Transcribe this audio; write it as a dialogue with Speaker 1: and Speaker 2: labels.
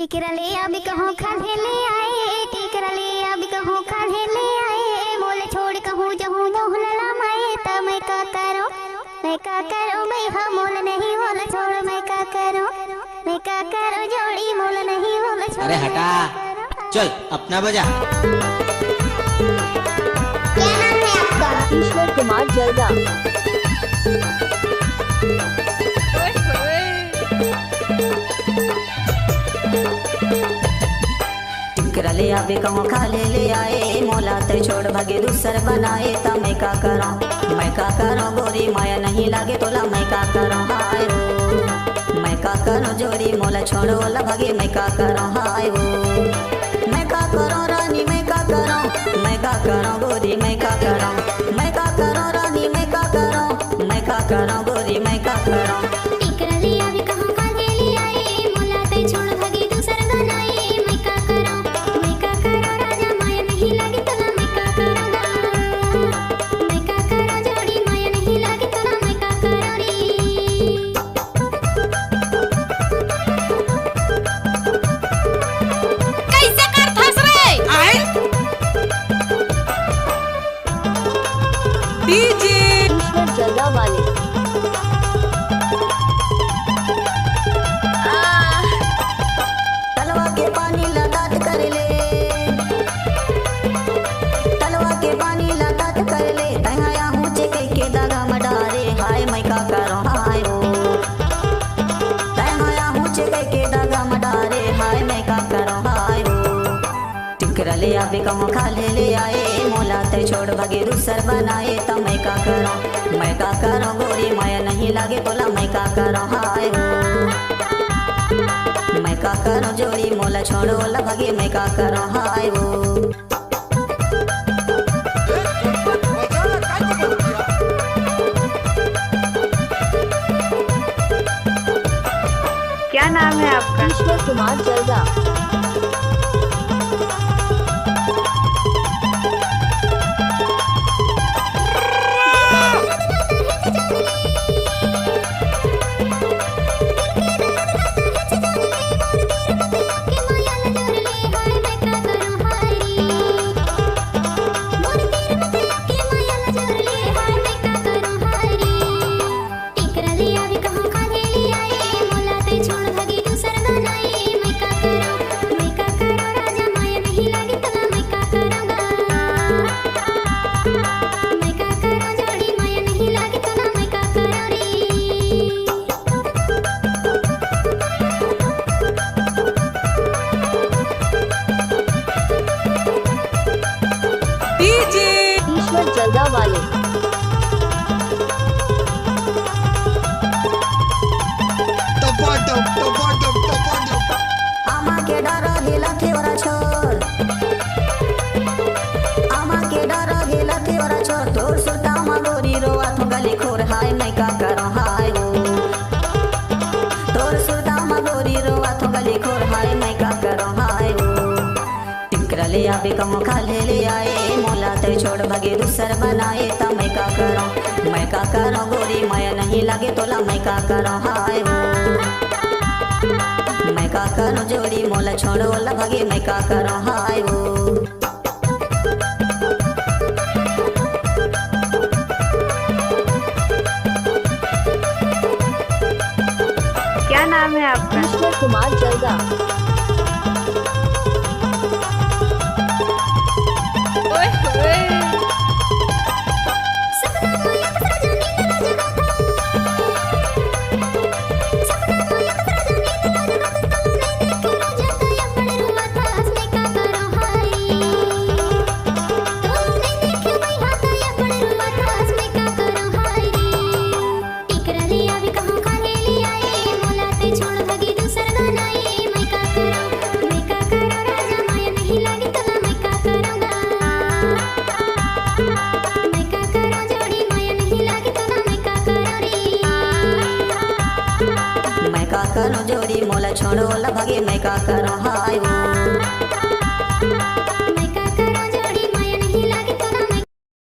Speaker 1: टिकरले अब कहूँ खाधे ले आए, टिकरले अब कहूँ खाधे ले आए, मोले छोड़ कहूँ जहूँ मोह ललामाए, त मैं का करो, मैं का करो, मैं हाँ मोल नहीं मोल छोड़, मैं का करो, मैं का करो, जोड़ी मोल नहीं मोल छोड़।
Speaker 2: अरे हटा, चल अपना बजा।
Speaker 1: क्या नाम है आपका?
Speaker 3: ईश्वर कुमार जल्दा।
Speaker 4: टिकरले अभी कहूँ खाले ले आए, मोला ते छोड़ भागे दूसर बनाए, त मैं का करूँ, मैं का करूँ, गोरी माया नहीं लागे तोला, मैं का करूँ, हाय वो मैं का करूँ, जोड़ी मोला छोड़ो ला भागे, मैं का करूँ, हाय वो मैं का करूँ, रानी मैं का करूँ, मैं का करूँ, गोरी मैं का करूँ, मैं का करूँ, रानी मैं का करूँ, मैं का करूँ, गोरी मैं का करूँ।
Speaker 1: टिकरले अभी कहूँ खाधे ले आए, मोला ते छोड़ भागे दूसर बनाए, मैं का करो, मैं का करो, राजा माया नहीं लागे तोला, मैं का करूँगा, मैं का करो, जोड़ी माया नहीं लागे तोला, मैं का करो रे।
Speaker 5: कैसे कर फंस रे आए डीजे
Speaker 3: ईश्वर जल्दा वाले।
Speaker 4: तलवा के पानी लदात कर ले, तलवा के पानी लदात कर ले, तहाया ऊंचे के दागा मडारे, हाय मैं का करूं, हाय वो तहाया ऊंचे के दागा मडारे, हाय मैं का करूं, हाय वो टिकरले अभी कहूँ खाले ले आए, मोला ते छोड़ भागे दूसर बनाए, त मैं का करूं, मैं का करूं, गोरी माया नहीं लागे तोला, मैं का करूं, हाय वो मैं का करूँ, जोड़ी मोला छोड़ो ला भागे, मैं का करूँ, हाय वो
Speaker 5: क्या नाम है आपका?
Speaker 3: ईश्वर कुमार जल्दा।
Speaker 5: डीजे
Speaker 3: ईश्वर जल्दा वाले।
Speaker 4: आमा के डर गेला थेवरा छोर, आमा के डर गेला थेवरा छोर, तोर सुता मा गोरी रोआ तो गली खोर, हाय मैं का करूं, हाय वो तोर सुता मा गोरी रोआ तो गली खोर, हाय मैं का करूं, हाय वो टिकरले अभी कहूँ खाले ले आए, मोला ते छोड़ भागे दूसर बनाए, त मैं का करूं, मैं का करूं, गोरी माया नहीं लागे तोला, मैं का करूं, हाय वो मैं का करूं, जोड़ी मोला छोड़ो ला भागे, मैं का करूं, हाय वो
Speaker 5: क्या नाम है आपका?
Speaker 3: ईश्वर कुमार जल्दा।
Speaker 5: ओए होए मैं का करूं, जोड़ी मोला छोड़ो ला भागे, मैं का